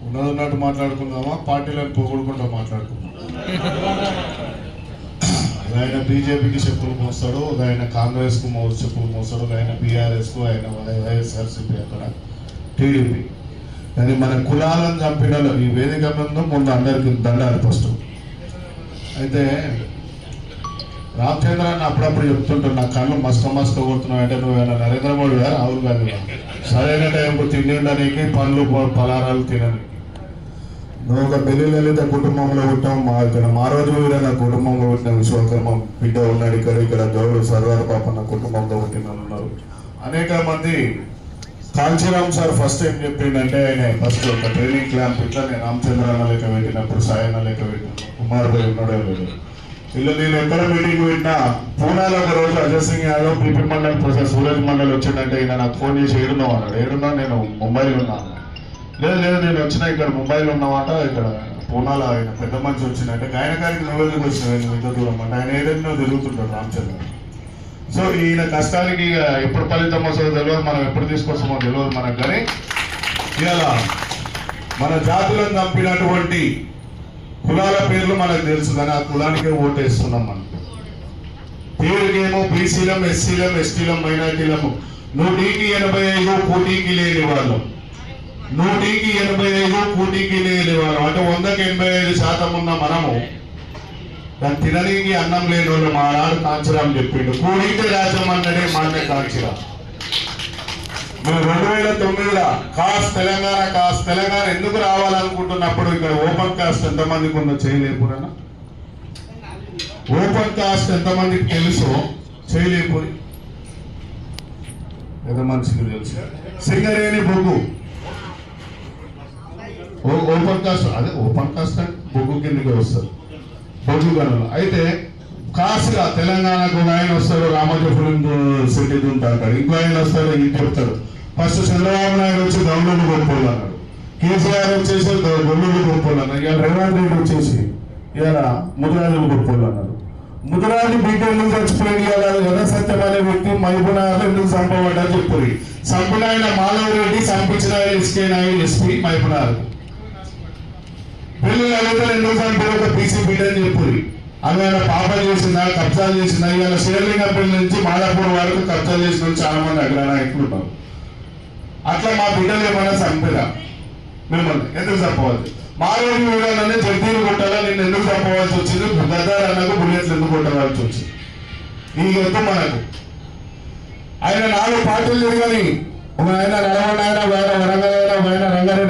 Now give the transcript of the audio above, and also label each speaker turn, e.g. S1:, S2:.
S1: ఉన్నట్టు మాట్లాడుకుందామా, పార్టీలను పొగుడుకుంటా మాట్లాడుకుందాం? ఆయన బీజేపీకి చెప్పులు మోస్తాడు, ఆయన కాంగ్రెస్కు చెప్పులు మోస్తాడు, ఆయన బీఆర్ఎస్కు, ఆయన వైఎస్ఆర్సీపీ, అక్కడ టీడీపీ. కానీ మన కులాలను చంపిన ఈ వేదిక ముందు అందరికీ దండాలి ఫస్ట్. అయితే రామచంద్రాన్ని అప్పుడప్పుడు చెప్తుంటాడు, నా కళ్ళు మస్క కొడుతున్నావు అంటే, నువ్వేనా నరేంద్ర మోడీ గారు? రాహుల్ గాంధీ గారు? సరైన టైంకు తిండి ఉండడానికి, పండ్లు పలారాలు తినడానికి. నువ్వు ఒక పెళ్లి లలిత కుటుంబంలో పుట్టాం, మా రోజు వీరన్న కుటుంబంలో పుట్టిన విశ్వకర్మ బిడ్డ ఉన్నాడు, ఇక్కడ గౌరవ సర్వార్ పాపన్న కుటుంబంలో పుట్టిన ఉన్నారు. అనేక మంది. కాంచీరామ్ సార్ ఫస్ట్ ఏం చెప్పిండంటే, ఆయన ఫస్ట్ ఒక ట్రైనింగ్ క్యాంప్ ఇట్లా నేను రామచంద్రన్న లెక్క పెట్టినప్పుడు, సాయన్న లెక్క పెట్టినప్పుడు, కుమార్ భాయ్ ఉన్నాడే లేదు. వీళ్ళు నేను ఎక్కడ మీటింగ్ పెట్టినా, పూనాలో ఒక రోజు అజయ్ సింగ్ యాదవ్ పీపీ మండల్ ప్రొఫెసర్ సూరజ్ మండల్ వచ్చిందంటే, ఈయన నాకు ఫోన్ చేసి ఏడున్నావు అన్నాడు. ఏడున్నా? నేను ముంబైలో ఉన్నాను. లేదు నేను వచ్చినా ఇక్కడ ముంబైలో ఉన్నామాట, ఇక్కడ పూనాలో ఆయన పెద్ద మనిషి వచ్చిందంటే, గాయనకారికి నువ్వెందుకు వచ్చినావు ఇంత దూరం అంటే, ఆయన ఏదైనా తిరుగుతుంటాడు రామచంద్ర. సో ఈయన కష్టానికి ఎప్పుడు ఫలితం వస్తుందో తెలియదు, మనం ఎప్పుడు తీసుకొస్తామో తెలియదు మనకు. కానీ ఇలా మన జాతులను చంపినటువంటి కులాల పేర్లు మనకు తెలుసు, కానీ ఆ కులానికే ఓటేస్తున్నాం మనం. పేరుకేమో బీసీలం, ఎస్సీలం, ఎస్టీలం, మైనార్టీలము 185 కూటీకి లేని వాళ్ళం, 185 కూటీకి లేని వాళ్ళం. అంటే 100కి 85% ఉన్న మనము దాన్ని తినడానికి అన్నం లేని వాళ్ళు. మా నాడు కాంచీరామ్ చెప్పిండు, కూడితే రాజ్యం అన్నదే మాన్య కాంచీరామ్. మేము 2009లో తెలంగాణ ఎందుకు రావాలనుకుంటున్నప్పుడు, ఇక్కడ ఓపెన్ కాస్ట్ ఎంతమందికి ఉందో చేయలేపురన్నా? ఓపెన్ కాస్ట్ ఎంతమందికి తెలుసో చేయలేపురి, ఎంత మనిషికి తెలుసు. సింగరేణి బొగ్గు ఓపెన్ కాస్ట్, అదే ఓపెన్ కాస్ట్ అంటే బొగ్గు కిందకి వస్తారు, బొగ్గు గనులు. అయితే కాస్ట్గా తెలంగాణకు ఆయన వస్తాడు, రామజపురం సిటీ ఉంటాడు, ఇంకో ఆయన వస్తాడు, ఇంటి చెప్తాడు. ఫస్ట్ చంద్రబాబు నాయుడు వచ్చి గౌండూరు గొప్పలు అన్నాడు, కేసీఆర్ వచ్చేసి గొల్లూరు గొప్పలు అన్నాడు, ఇవాళ రేవంత్ రెడ్డి వచ్చేసి ఇవాళ ముదిరాజులు గొప్పలు అన్నాడు. ముదిరాజు బీటెల్లు చచ్చిపోయింది. ఇవాళ సత్యం అనే వ్యక్తి మహబూబ్నగర్ ఎందుకు చంపబడ్డా చెప్పురి. చంపిన ఆయన మాధవ్ రెడ్డి, చంపించిన ఆయన ఎస్కే నాయుడు ఎస్పీ మహబూబ్నగర్. పిల్లలు అడుగుతారు ఎందుకు చంపారు, ఒక పీసీ బీట్ అని చెప్పురి. అది ఆయన పాపం చేసిందా, కబ్జాలు చేసిందా? ఇవాళ షేర్లింగపల్లి నుంచి మాదాపూర్ వరకు కబ్జాలు చేసిన చాలా మంది అగ్రనాయకులు ఉన్నారు. అట్లా మా బిడ్డలు ఏమైనా చంపిరా మిమ్మల్ని ఎందుకు చంపవచ్చు? మా రోజు వీళ్ళనే జడ్జీలు కొట్టాలా, నేను ఎందుకు చంపవలసి వచ్చింది? గద్దారు అన్నకు బుల్లెట్లు ఎందుకు కొట్టవలసి వచ్చింది? ఈ యొక్క మనకు ఆయన 4 పార్టీలు తిరగని, ఒక ఆయన నడవండి, ఆయన వరంగల్, ఆయన రంగారెడ్డి.